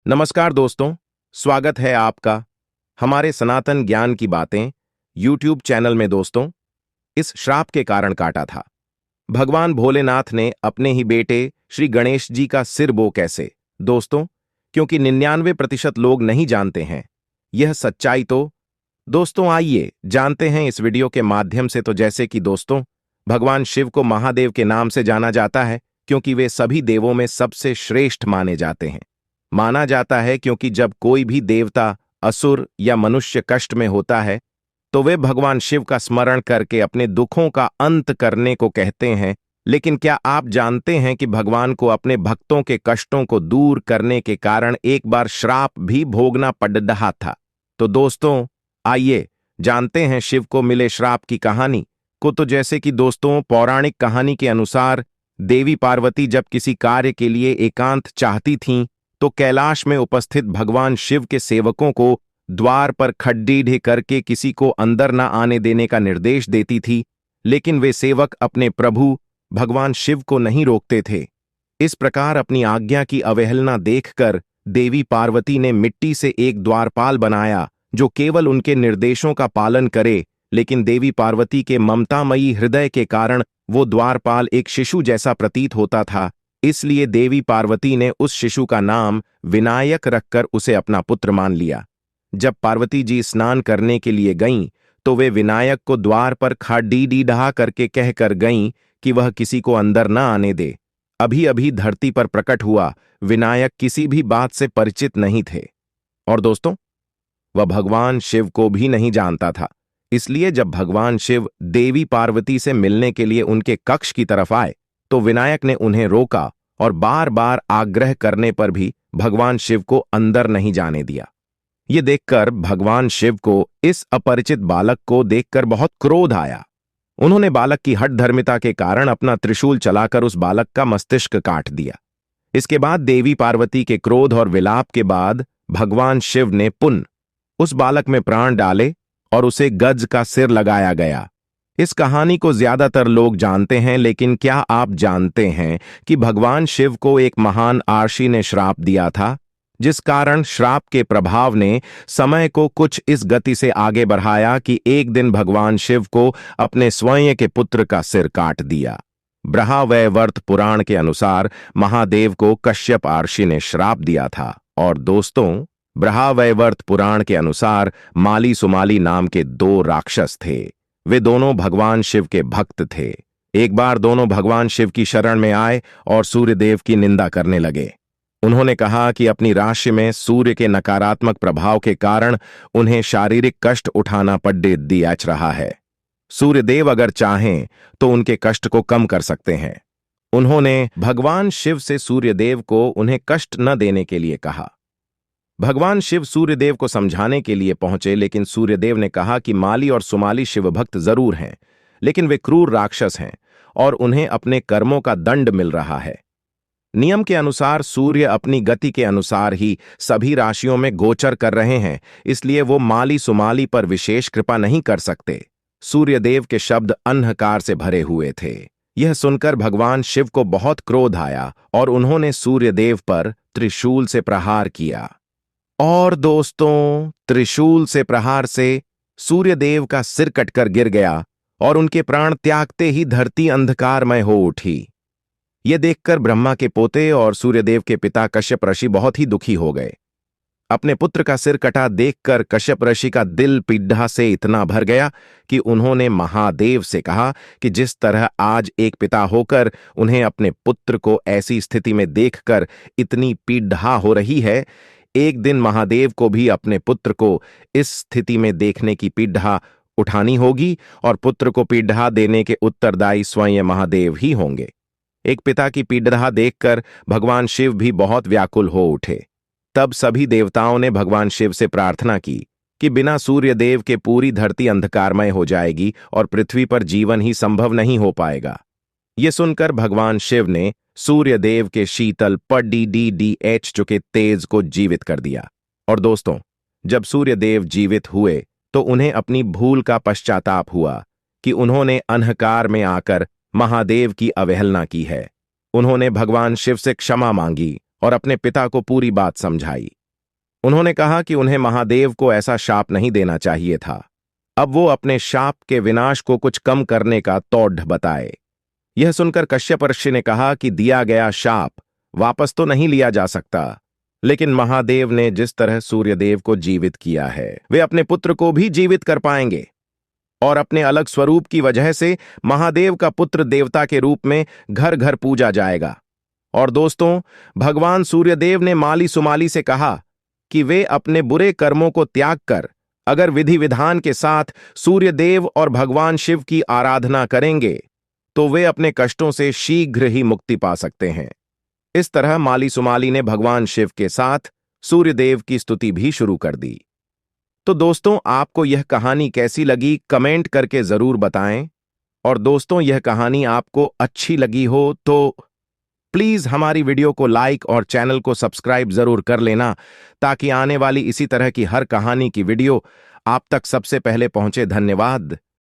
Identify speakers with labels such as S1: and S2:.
S1: नमस्कार दोस्तों, स्वागत है आपका हमारे सनातन ज्ञान की बातें यूट्यूब चैनल में। दोस्तों, इस श्राप के कारण काटा था। भगवान भोलेनाथ ने अपने ही बेटे श्री गणेश जी का सिर बो कैसे? दोस्तों, क्योंकि 99% लोग नहीं जानते हैं यह सच्चाई। तो दोस्तों, आइए जानते हैं इस वीडियो के माध्यम से। तो जैसे कि दोस्तों, भगवान शिव को महादेव के नाम से जाना जाता है क्योंकि वे सभी देवों में सबसे श्रेष्ठ माने जाते हैं। माना जाता है क्योंकि जब कोई भी देवता, असुर या मनुष्य कष्ट में होता है तो वे भगवान शिव का स्मरण करके अपने दुखों का अंत करने को कहते हैं। लेकिन क्या आप जानते हैं कि भगवान को अपने भक्तों के कष्टों को दूर करने के कारण एक बार श्राप भी भोगना पड़ रहा था? तो दोस्तों, आइए जानते हैं शिव को मिले श्राप की कहानी को। तो जैसे कि दोस्तों, पौराणिक कहानी के अनुसार देवी पार्वती जब किसी कार्य के लिए एकांत चाहती थीं तो कैलाश में उपस्थित भगवान शिव के सेवकों को द्वार पर खड्डी करके किसी को अंदर न आने देने का निर्देश देती थी। लेकिन वे सेवक अपने प्रभु भगवान शिव को नहीं रोकते थे। इस प्रकार अपनी आज्ञा की अवहेलना देखकर देवी पार्वती ने मिट्टी से एक द्वारपाल बनाया जो केवल उनके निर्देशों का पालन करे। लेकिन देवी पार्वती के ममतामयी हृदय के कारण वो द्वारपाल एक शिशु जैसा प्रतीत होता था। इसलिए देवी पार्वती ने उस शिशु का नाम विनायक रखकर उसे अपना पुत्र मान लिया। जब पार्वती जी स्नान करने के लिए गईं तो वे विनायक को द्वार पर खड़ी ढहा करके कहकर गईं कि वह किसी को अंदर न आने दे। अभी अभी धरती पर प्रकट हुआ विनायक किसी भी बात से परिचित नहीं थे और दोस्तों, वह भगवान शिव को भी नहीं जानता था। इसलिए जब भगवान शिव देवी पार्वती से मिलने के लिए उनके कक्ष की तरफ आए तो विनायक ने उन्हें रोका और बार बार आग्रह करने पर भी भगवान शिव को अंदर नहीं जाने दिया। ये देखकर भगवान शिव को इस अपरिचित बालक को देखकर बहुत क्रोध आया। उन्होंने बालक की हठधर्मिता के कारण अपना त्रिशूल चलाकर उस बालक का मस्तिष्क काट दिया। इसके बाद देवी पार्वती के क्रोध और विलाप के बाद भगवान शिव ने पुनः उस बालक में प्राण डाले और उसे गज का सिर लगाया गया। इस कहानी को ज्यादातर लोग जानते हैं, लेकिन क्या आप जानते हैं कि भगवान शिव को एक महान आर्षि ने श्राप दिया था, जिस कारण श्राप के प्रभाव ने समय को कुछ इस गति से आगे बढ़ाया कि एक दिन भगवान शिव को अपने स्वयं के पुत्र का सिर काट दिया। बृहदारण्यक पुराण के अनुसार महादेव को कश्यप आर्षि ने श्राप दिया था। और दोस्तों, बृहदारण्यक पुराण के अनुसार माली सुमाली नाम के 2 राक्षस थे। वे दोनों भगवान शिव के भक्त थे। एक बार दोनों भगवान शिव की शरण में आए और सूर्यदेव की निंदा करने लगे। उन्होंने कहा कि अपनी राशि में सूर्य के नकारात्मक प्रभाव के कारण उन्हें शारीरिक कष्ट उठाना पड़ रहा है। सूर्यदेव अगर चाहें तो उनके कष्ट को कम कर सकते हैं। उन्होंने भगवान शिव से सूर्यदेव को उन्हें कष्ट न देने के लिए कहा। भगवान शिव सूर्यदेव को समझाने के लिए पहुंचे, लेकिन सूर्यदेव ने कहा कि माली और सुमाली शिवभक्त जरूर हैं, लेकिन वे क्रूर राक्षस हैं और उन्हें अपने कर्मों का दंड मिल रहा है। नियम के अनुसार सूर्य अपनी गति के अनुसार ही सभी राशियों में गोचर कर रहे हैं, इसलिए वो माली सुमाली पर विशेष कृपा नहीं कर सकते। सूर्यदेव के शब्द अंधकार से भरे हुए थे। यह सुनकर भगवान शिव को बहुत क्रोध आया और उन्होंने सूर्यदेव पर त्रिशूल से प्रहार किया। और दोस्तों, त्रिशूल से प्रहार से सूर्यदेव का सिर कटकर गिर गया और उनके प्राण त्यागते ही धरती अंधकारमय हो उठी। यह देखकर ब्रह्मा के पोते और सूर्यदेव के पिता कश्यप ऋषि बहुत ही दुखी हो गए। अपने पुत्र का सिर कटा देखकर कश्यप ऋषि का दिल पीड़ा से इतना भर गया कि उन्होंने महादेव से कहा कि जिस तरह आज एक पिता होकर उन्हें अपने पुत्र को ऐसी स्थिति में देखकर इतनी पीड़ा हो रही है, एक दिन महादेव को भी अपने पुत्र को इस स्थिति में देखने की पीड़ा उठानी होगी और पुत्र को पीड़ा देने के उत्तरदायी स्वयं महादेव ही होंगे। एक पिता की पीड़ा देखकर भगवान शिव भी बहुत व्याकुल हो उठे। तब सभी देवताओं ने भगवान शिव से प्रार्थना की कि बिना सूर्यदेव के पूरी धरती अंधकारमय हो जाएगी और पृथ्वी पर जीवन ही संभव नहीं हो पाएगा। ये सुनकर भगवान शिव ने सूर्यदेव के शीतल पड़ह चुके तेज को जीवित कर दिया। और दोस्तों, जब सूर्यदेव जीवित हुए तो उन्हें अपनी भूल का पश्चाताप हुआ कि उन्होंने अंधकार में आकर महादेव की अवहेलना की है। उन्होंने भगवान शिव से क्षमा मांगी और अपने पिता को पूरी बात समझाई। उन्होंने कहा कि उन्हें महादेव को ऐसा शाप नहीं देना चाहिए था। अब वो अपने शाप के विनाश को कुछ कम करने का तौढ़ बताए। यह सुनकर कश्यप ऋषि ने कहा कि दिया गया शाप वापस तो नहीं लिया जा सकता, लेकिन महादेव ने जिस तरह सूर्यदेव को जीवित किया है वे अपने पुत्र को भी जीवित कर पाएंगे, और अपने अलग स्वरूप की वजह से महादेव का पुत्र देवता के रूप में घर घर पूजा जाएगा। और दोस्तों, भगवान सूर्यदेव ने माली सुमाली से कहा कि वे अपने बुरे कर्मों को त्याग कर अगर विधि विधान के साथ सूर्यदेव और भगवान शिव की आराधना करेंगे तो वे अपने कष्टों से शीघ्र ही मुक्ति पा सकते हैं। इस तरह माली सुमाली ने भगवान शिव के साथ सूर्यदेव की स्तुति भी शुरू कर दी। तो दोस्तों, आपको यह कहानी कैसी लगी कमेंट करके जरूर बताएं। और दोस्तों, यह कहानी आपको अच्छी लगी हो तो प्लीज हमारी वीडियो को लाइक और चैनल को सब्सक्राइब जरूर कर लेना, ताकि आने वाली इसी तरह की हर कहानी की वीडियो आप तक सबसे पहले पहुंचे। धन्यवाद।